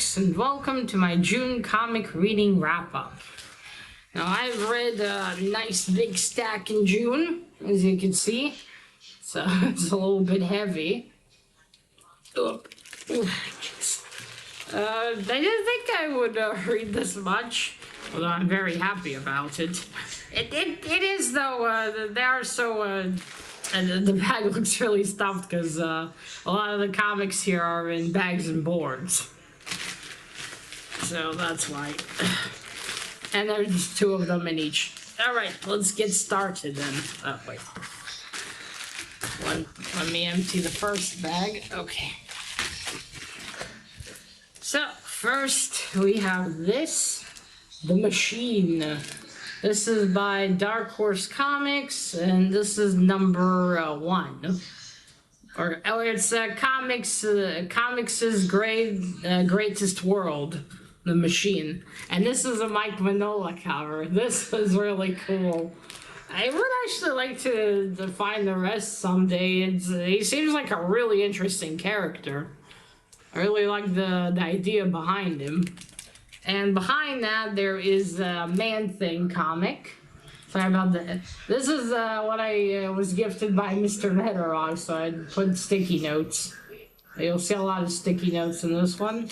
folks, and welcome to my June comic reading wrap-up. Now, I've read a nice big stack in June, as you can see, so it's a little bit heavy. I didn't think I would read this much, although I'm very happy about it. It is, though, they are so... and the bag looks really stuffed because a lot of the comics here are in bags and boards. So that's why. And there's two of them in each. Alright, let's get started then. Oh, wait. Let me empty the first bag. Okay. So, first we have this. The Machine. This is by Dark Horse Comics, and this is number 1. Or it's Comics' Greatest World, The Machine. And this is a Mike Mignola cover. This is really cool. I would actually like to find the rest someday. He seems like a really interesting character. I really like the idea behind him. And behind that, there is a Man-Thing comic. Sorry about that. This is what I was gifted by Mr. Metarog, so I put sticky notes. You'll see a lot of sticky notes in this one.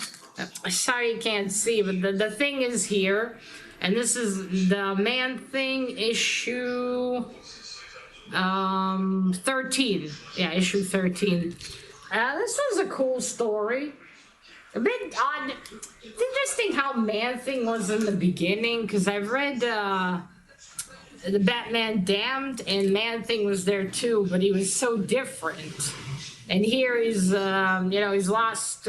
Sorry you can't see, but the thing is here. And this is the Man-Thing issue 13. Yeah, issue 13. This was a cool story. A bit odd. It's interesting how Man-Thing was in the beginning, because I've read the Batman Damned, and Man-Thing was there too, but he was so different. And here he's, he's lost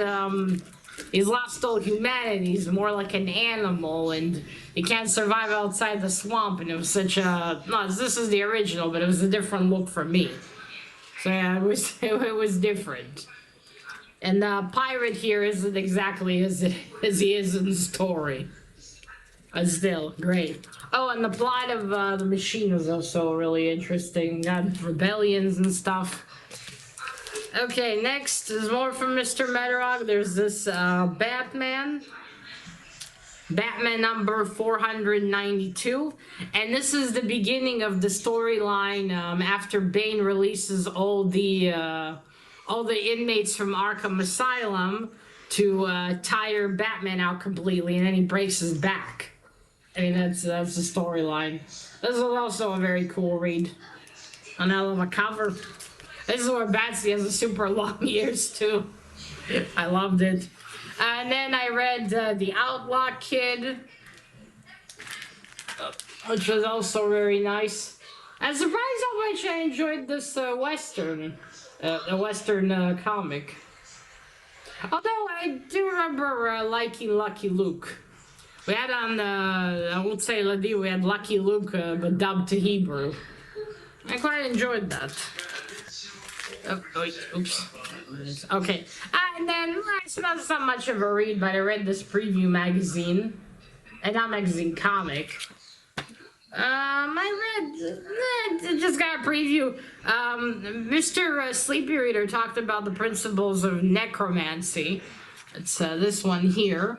all humanity. He's more like an animal, and he can't survive outside the swamp. And it was such a this is the original, but it was a different look for me. So yeah, it was different. And the pirate here isn't exactly as he is in the story. Still, great. Oh, and the plot of the Machine is also really interesting. Got rebellions and stuff. Okay, next is more from Mr. Metarog. There's this Batman number 492. And this is the beginning of the storyline after Bane releases all the inmates from Arkham Asylum to tire Batman out completely, and then he breaks his back. I mean, that's the storyline. This is also a very cool read. And I love a cover. This is where Batsy has a super long ears, too. I loved it. And then I read The Outlaw Kid, which was also very nice. I'm surprised how much I enjoyed this Western. A Western comic. Although I do remember liking Lucky Luke. We had on, I won't say Ladi, we had Lucky Luke, but dubbed to Hebrew. I quite enjoyed that. Oh, wait, oops. Okay. And then, it's not so much of a read, but I read this preview magazine. And not magazine, comic. I just got a preview. Mr. Sleepy Reader talked about the principles of necromancy. It's this one here.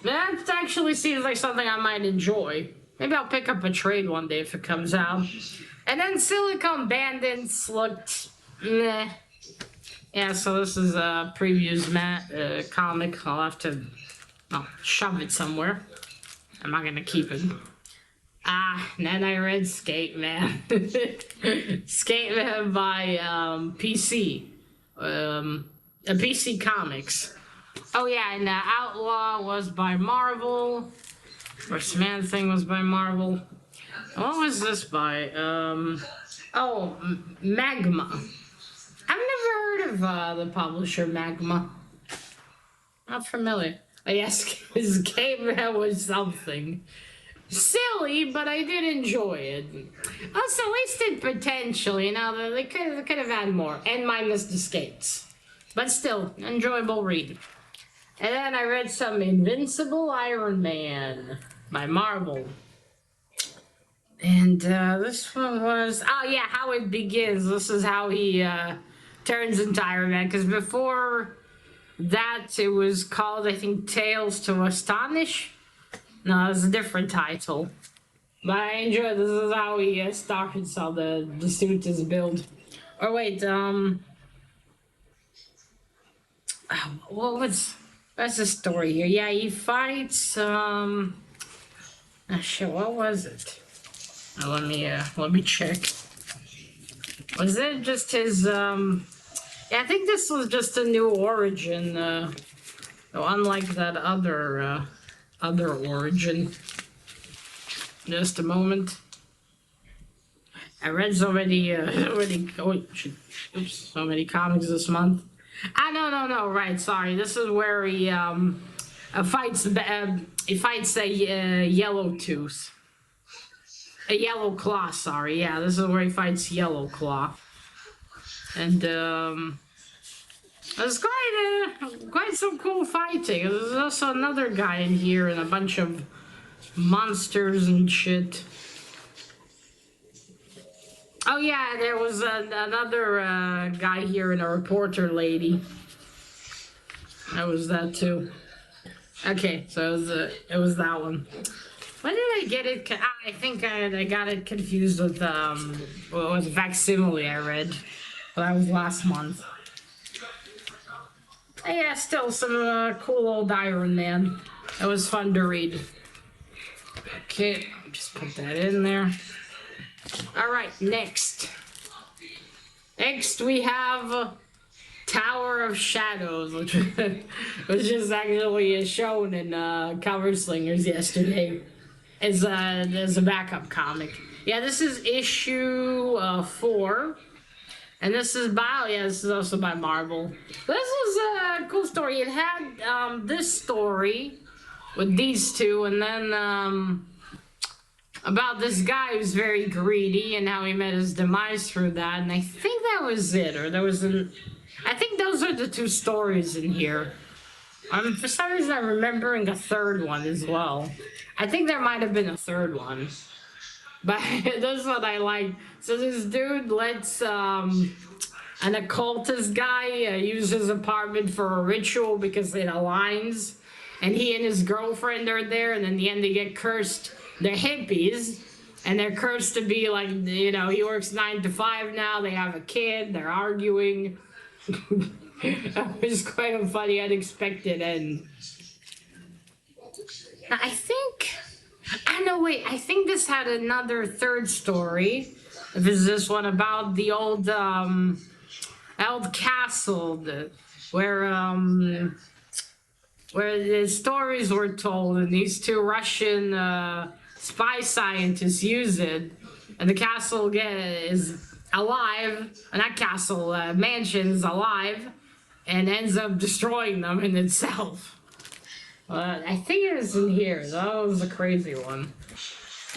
That actually seems like something I might enjoy. Maybe I'll pick up a trade one day if it comes out. And then Silicon Bandits looked meh. Yeah, so this is a previews comic. I'll have to shove it somewhere. I'm not gonna keep it. And then I read Skate Man. Skate Man by PC. PC Comics. Oh yeah, and Outlaw was by Marvel. Man-Thing was by Marvel. What was this by? Magma. I've never heard of the publisher Magma. Not familiar. Oh yes, Skate Man was something. Silly, but I did enjoy it. Also, wasted potential, they could have had more. And minus the skates. But still, enjoyable read. And then I read some Invincible Iron Man by Marvel. And this one was, How It Begins. This is how he turns into Iron Man. Because before that, it was called, I think, Tales to Astonish. No, it was a different title. But I enjoy this is how he started, how the suit is built. Or wait, what's the story here? Yeah, he fights, shit, what was it? Let me check. Was it just his, yeah, I think this was just a new origin, unlike that other origin. Just a moment. I read so many, so many comics this month. No, right, sorry. This is where he fights a Yellow Tooth. A Yellow Claw, sorry. Yeah, this is where he fights Yellow Claw. And, there's quite some cool fighting. There's also another guy in here and a bunch of monsters and shit. Oh yeah, there was another guy here and a reporter lady. That was that too. Okay, so it was that one. When did I get it? I think I got it confused with Facsimile I read. But that was last month. Yeah, still some cool old Iron Man. It was fun to read. Okay, just put that in there. Alright, next. Next we have Tower of Shadows, which was just actually shown in Cover Slingers yesterday as a backup comic. Yeah, this is issue 4. And this is this is also by Marvel. This was a cool story. It had this story with these two, and then about this guy who's very greedy and how he met his demise through that. And I think that was it, or there was I think those are the 2 stories in here. For some reason, I'm remembering a third one as well. I think there might have been a third one. But this is what I like. So this dude lets an occultist guy use his apartment for a ritual because it aligns. And he and his girlfriend are there, and in the end they get cursed. They're hippies, and they're cursed to be like, he works 9 to 5 now, they have a kid, they're arguing. It was quite a funny, unexpected end. I think this had another third story. If it's this one about the old castle, where the stories were told, and these 2 Russian spy scientists use it, and the castle is alive, not castle, mansion is alive, and ends up destroying them in itself. I think it is in here. That was a crazy one.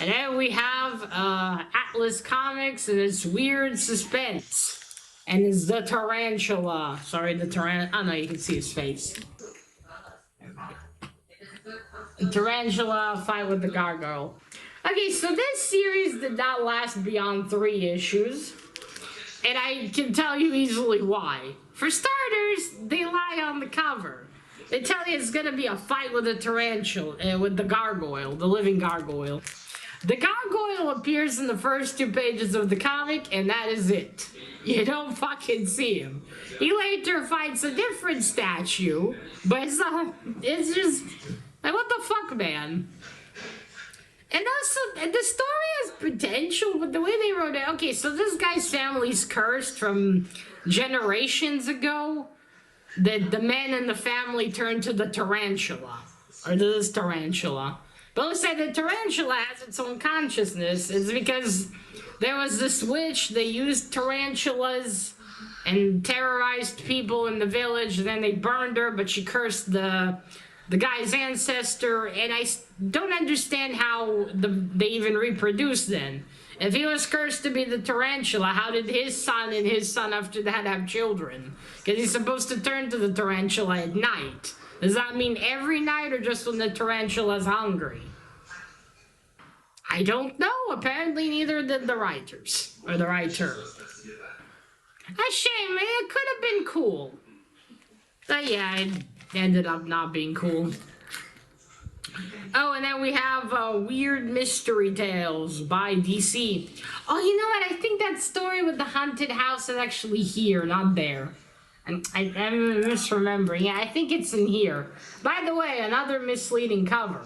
And then we have Atlas Comics and its Weird Suspense. And it's the Tarantula. Sorry, the Tarantula. Oh no, you can see his face. The Tarantula fight with the gargoyle. Okay, so this series did not last beyond 3 issues. And I can tell you easily why. For starters, they lie on the cover. They tell you it's gonna be a fight with a tarantula, with the gargoyle, the living gargoyle. The gargoyle appears in the first 2 pages of the comic, and that is it. You don't fucking see him. He later fights a different statue, but it's just, like, what the fuck, man? And also, the story has potential, but the way they wrote it, okay, so this guy's family's cursed from generations ago. The men in the family turned to the tarantula, or this tarantula. But let's say the tarantula has its own consciousness. It's because there was this witch, they used tarantulas and terrorized people in the village, and then they burned her, but she cursed the guy's ancestor, and I don't understand how they even reproduced then. If he was cursed to be the tarantula, how did his son and his son after that have children? Because he's supposed to turn to the tarantula at night. Does that mean every night or just when the tarantula's hungry? I don't know. Apparently neither did the writers, or the writer. A shame, man. It could have been cool. But yeah, it ended up not being cool. Oh, and then we have Weird Mystery Tales by DC. Oh, you know what? I think that story with the haunted house is actually here, not there. I'm misremembering. Yeah, I think it's in here. By the way, another misleading cover.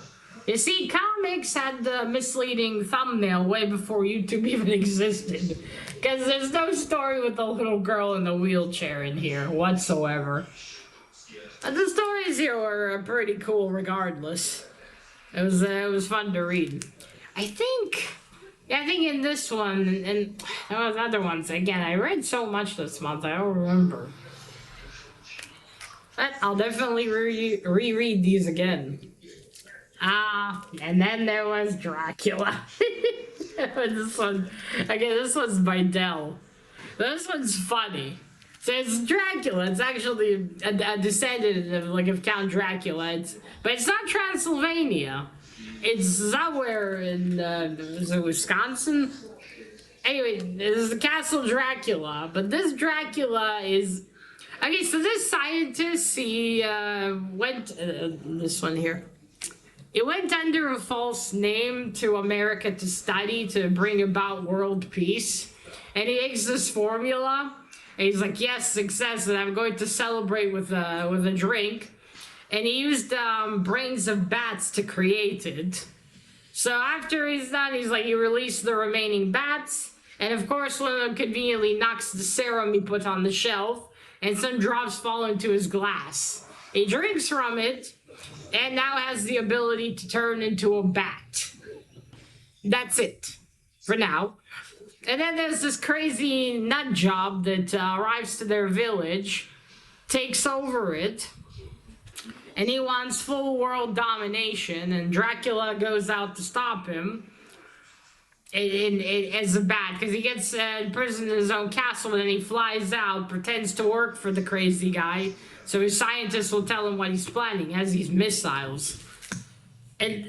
You see, comics had the misleading thumbnail way before YouTube even existed. Because there's no story with the little girl in the wheelchair in here whatsoever. The stories here were pretty cool regardless. It was fun to read. I think in this one, and there was other ones. Again, I read so much this month, I don't remember. But I'll definitely reread these again. And then there was Dracula. This one, again, this one's by Dell. This one's funny. So it's Dracula. It's actually a descendant of Count Dracula. But it's not Transylvania. It's somewhere in is it Wisconsin? Anyway, this is the Castle Dracula. But this Dracula is... Okay, so this scientist, he went... this one here. He went under a false name to America to study, to bring about world peace. And he makes this formula. And he's like, yes, success, and I'm going to celebrate with a drink. And he used brains of bats to create it. So after he's done, he's like, he released the remaining bats. And of course, one of them conveniently knocks the serum he put on the shelf. And some drops fall into his glass. He drinks from it, and now has the ability to turn into a bat. That's it, for now. And then there's this crazy nut job that arrives to their village, takes over it, and he wants full world domination, and Dracula goes out to stop him as a bat, because he gets imprisoned in his own castle, and then he flies out, pretends to work for the crazy guy, so his scientists will tell him what he's planning. He has these missiles. And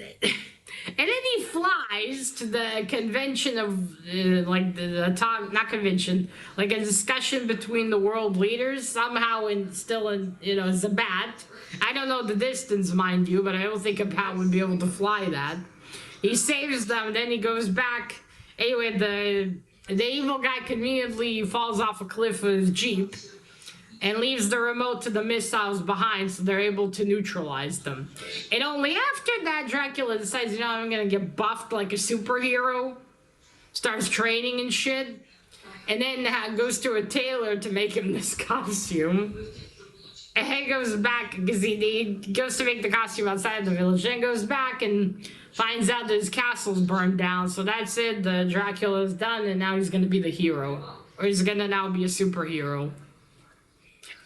then he flies to the convention of, the talk, not convention, like a discussion between the world leaders, somehow as a bat. I don't know the distance, mind you, but I don't think a bat would be able to fly that. He saves them, then he goes back. Anyway, the evil guy conveniently falls off a cliff with his Jeep and leaves the remote to the missiles behind so they're able to neutralize them. And only after that, Dracula decides, I'm gonna get buffed like a superhero, starts training and shit, and then goes to a tailor to make him this costume. And he goes back, because he goes to make the costume outside the village, then goes back and finds out that his castle's burned down, so that's it, the Dracula's done, and now he's gonna be the hero. Or he's gonna now be a superhero.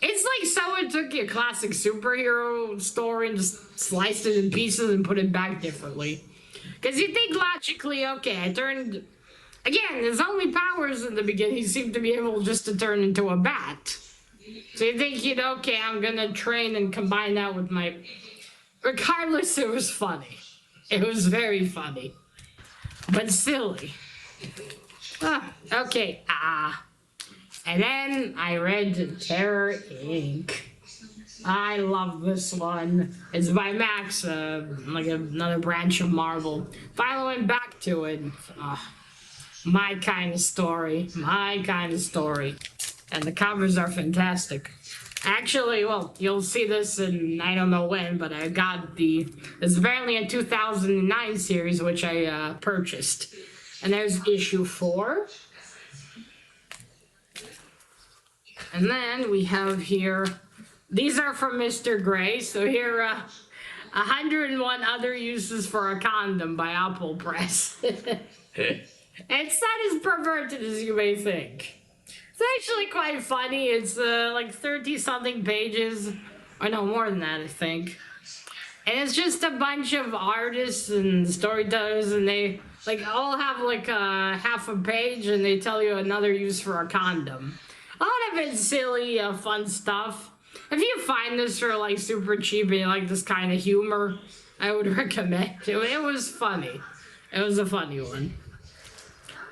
It's like someone took a classic superhero story and just sliced it in pieces and put it back differently. Because you think logically, okay, I turned... Again, his only powers in the beginning, he seemed to be able just to turn into a bat. So you think, okay, I'm gonna train and combine that with my... Regardless, it was funny. It was very funny. But silly. Okay, And then I read Terror Inc. I love this one. It's by Max, like another branch of Marvel. Finally went back to it. My kind of story. My kind of story. And the covers are fantastic. Actually, well, you'll see this in, I don't know when, but I got it's apparently a 2009 series, which I purchased. And there's issue 4. And then we have here, these are from Mr. Gray, so here, 101 Other Uses for a Condom by Apple Press. It's not as perverted as you may think. It's actually quite funny. It's like 30-something pages. Or no, more than that, I think. And it's just a bunch of artists and storytellers, and they all have half a page, and they tell you another use for a condom. A lot of it's silly, fun stuff. If you find this for super cheap and you like this kind of humor, I would recommend it. It was funny. It was a funny one.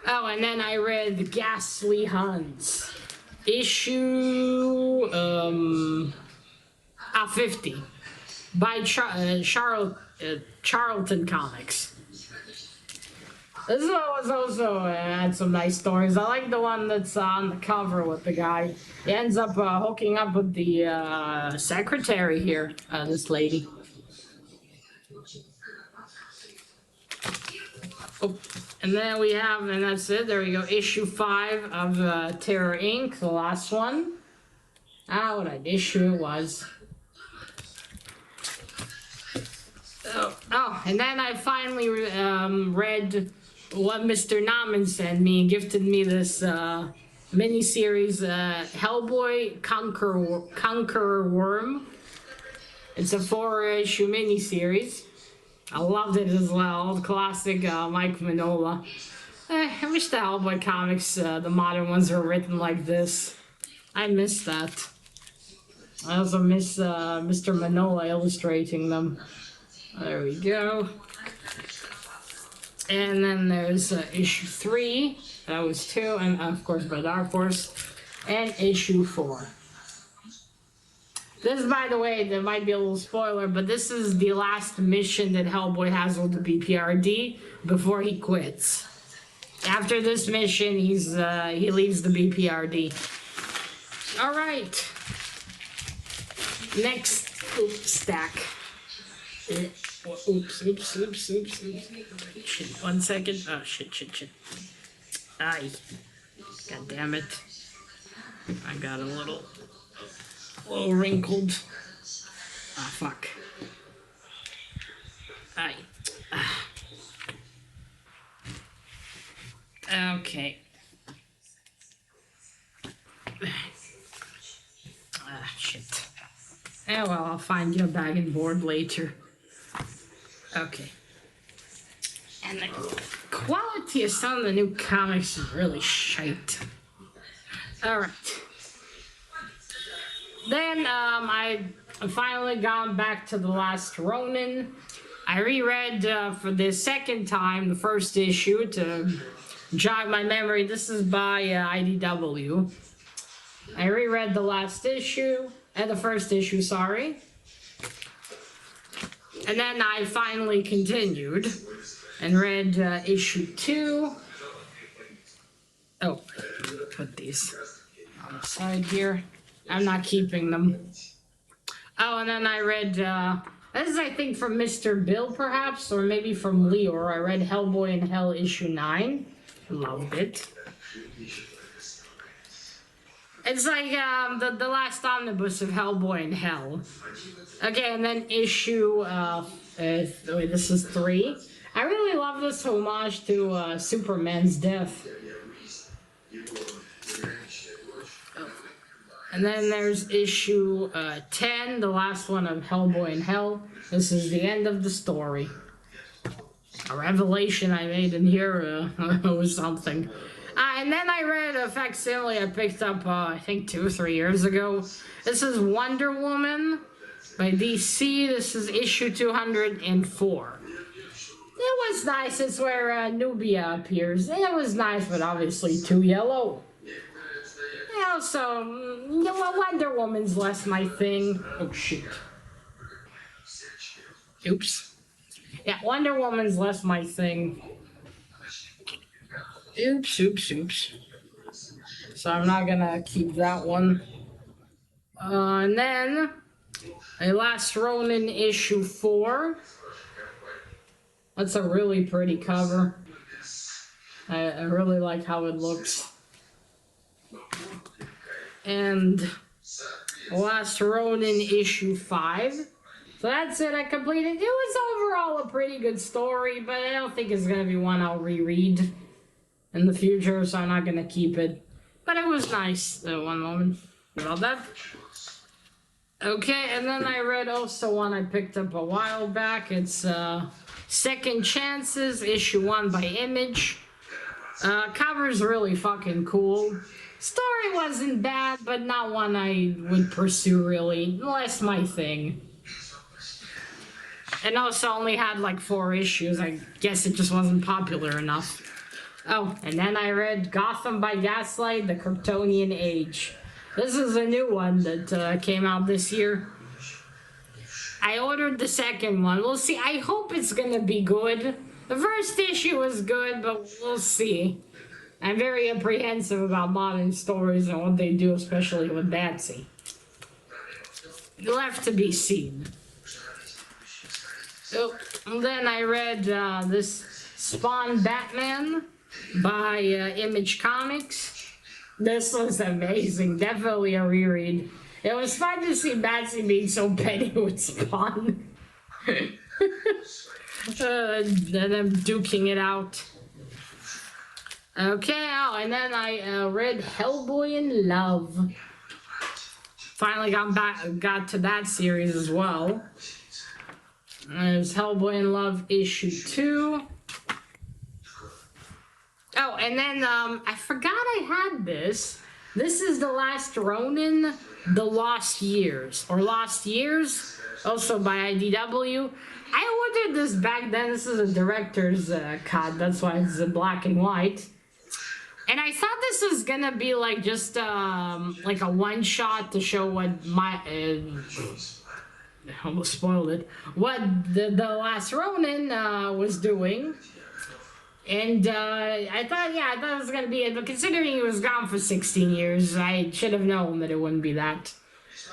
Oh, and then I read The Ghastly Huns. Issue, Top 50 by Charlton Comics. This one was also had some nice stories. I like the one that's on the cover with the guy. He ends up hooking up with the secretary here, this lady. Oh, and then we have, and that's it. There we go. Issue 5 of Terror Inc., the last one. What an issue it was. Oh, and then I finally read what Mr. Nauman sent me and gifted me this miniseries, Hellboy Conqueror Worm. It's a 4-issue miniseries. I loved it as well. The classic Mike Mignola. I wish the Hellboy comics, the modern ones, were written like this. I miss that. I also miss Mr. Mignola illustrating them. There we go. And then there's issue 3. That was 2, and of course by Dark Horse. And issue 4. This, by the way, there might be a little spoiler, but this is the last mission that Hellboy has with the BPRD before he quits. After this mission, he leaves the BPRD. All right. Next stack. Oops. Shit, 1 second. Oh, shit. Aye. God damn it. I got a little wrinkled. Ah, fuck. Aye. Okay. Shit. Well, I'll find your bag and board later. Okay. And the quality of some of the new comics is really shite. Alright. Then, I finally gone back to The Last Ronin. I reread, for the second time, the first issue to jog my memory. This is by IDW. I reread the last issue, the first issue, sorry. And then I finally continued and read issue 2. Oh, put these on the side here. I'm not keeping them. Oh, and then I read, this is I think from Mr. Bill perhaps, or maybe from Leor. I read Hellboy in Hell issue 9. Loved it. It's like the last omnibus of Hellboy in Hell. Okay, and then issue, wait, this is 3. I really love this homage to Superman's death. And then there's issue 10, the last one of Hellboy in Hell. This is the end of the story. A revelation I made in here was something. And then I read a facsimile I picked up, I think 2 or 3 years ago. This is Wonder Woman by DC. This is issue 204. It was nice. It's where Nubia appears. It was nice, but obviously too yellow. Also, Wonder Woman's less my thing. Oh, shit. Oops. Yeah, Wonder Woman's less my thing. Oops. So I'm not gonna keep that one. And then, a Last Ronin issue 4. That's a really pretty cover. I really like how it looks. And Last Ronin issue 5. So that's it, I completed. It was overall a pretty good story, but I don't think it's going to be one I'll reread in the future, so I'm not going to keep it. But it was nice, one moment about that. Okay, and then I read also one I picked up a while back. It's Second Chances, issue 1 by Image. Cover's really fucking cool. Story wasn't bad, but not one I would pursue really. Less my thing. And also only had like 4 issues. I guess it just wasn't popular enough. Oh, and then I read Gotham by Gaslight, The Kryptonian Age. This is a new one that came out this year. I ordered the second one. We'll see. I hope it's gonna be good. The first issue was good, but we'll see. I'm very apprehensive about modern stories and what they do, especially with Batsy. Left to be seen. Oh, and then I read this Spawn Batman by Image Comics. This was amazing. Definitely a reread. It was fun to see Batsy being so petty with Spawn. And them duking it out. Okay, and then I read Hellboy in Love. Finally got to that series as well. There's Hellboy in Love issue 2. Oh, and then I forgot I had this. This is The Last Ronin, The Lost Years, or Lost Years, also by IDW. I ordered this back then. This is a director's cut. That's why it's black and white. And I thought this was gonna be like just like a one shot to show what my almost spoiled it. What the Last Ronin was doing, and I thought it was gonna be it. But considering he was gone for 16 years, I should have known that it wouldn't be that.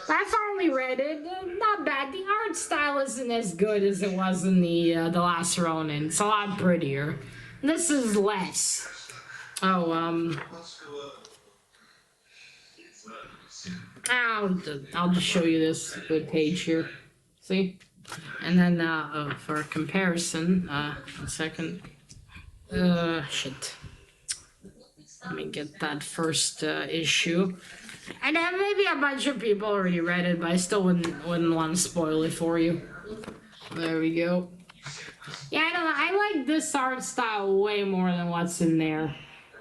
I finally read it. Not bad. The art style isn't as good as it was in the Last Ronin. It's a lot prettier. This is less. Oh, I'll just show you this good page here. See? And then, for comparison, a second. Shit. Let me get that first issue. And then maybe a bunch of people already read it, but I still wouldn't want to spoil it for you. There we go. Yeah, I don't know. I like this art style way more than what's in there.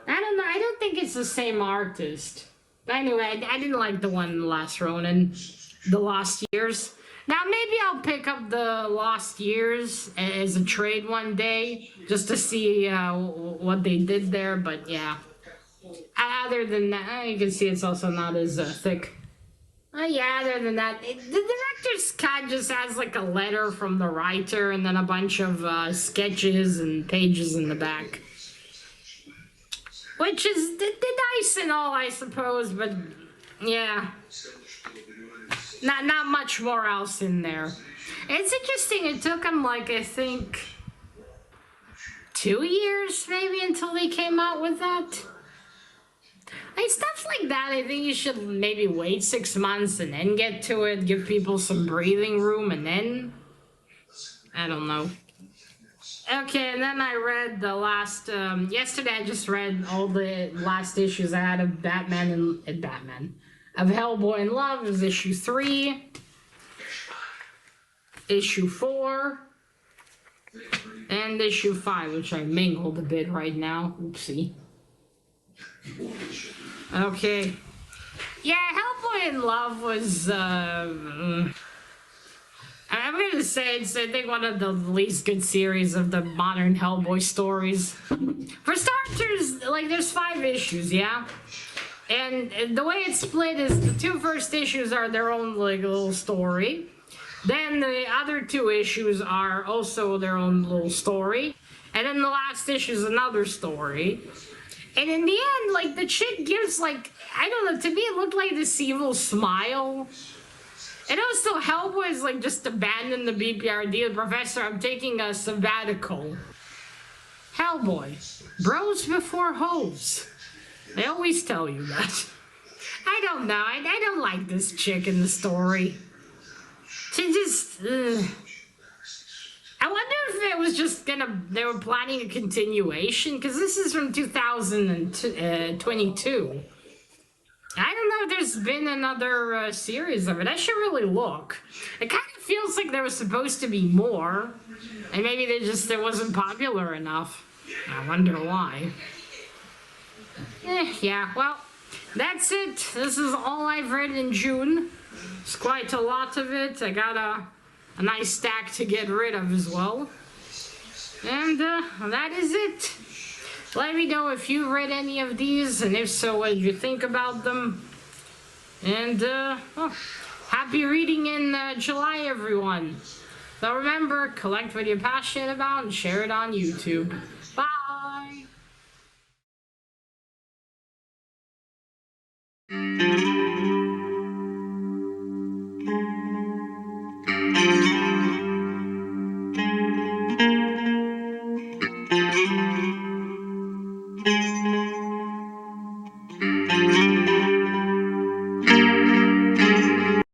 I don't know. I don't think it's the same artist. But anyway, I didn't like the one in The Last Ronin, The Lost Years. Now, maybe I'll pick up The Lost Years as a trade one day, just to see what they did there, but yeah. Other than that, you can see it's also not as thick. Yeah, other than that, the director's cut just has like a letter from the writer and then a bunch of sketches and pages in the back. Which is nice and all, I suppose, but yeah. Not much more else in there. It's interesting, it took them like, I think, 2 years maybe until they came out with that. Like, stuff like that, I think you should maybe wait 6 months and then get to it, give people some breathing room, and then, I don't know. Okay, and then I read the last, yesterday I just read all the last issues I had of Batman, of Hellboy in Love. It was issue 3, issue 4, and issue 5, which I mingled a bit right now. Oopsie. Okay. Yeah, Hellboy in Love was, I'm gonna say it's, I think, one of the least good series of the modern Hellboy stories. For starters, like, there's 5 issues, yeah? And the way it's split is the 2 first issues are their own, like, little story. Then the other 2 issues are also their own little story. And then the last issue is another story. And in the end, like, the chick gives, like, I don't know, to me it looked like this evil smile. And also, Hellboy's, like, just abandoned the BPRD. The professor, I'm taking a sabbatical. Hellboy, bros before hoes. They always tell you that. I don't know, I don't like this chick in the story. She just, I wonder if it was just they were planning a continuation, because this is from 2022. I don't know if there's been another series of it. I should really look. It kind of feels like there was supposed to be more, and maybe it wasn't popular enough. I wonder why. Yeah, well, that's it. This is all I've read in June. It's quite a lot of it. I got a nice stack to get rid of as well. And that is it. Let me know if you read any of these, and if so, what did you think about them. And, well, Happy reading in July, everyone. So remember, collect what you're passionate about and share it on YouTube. Bye.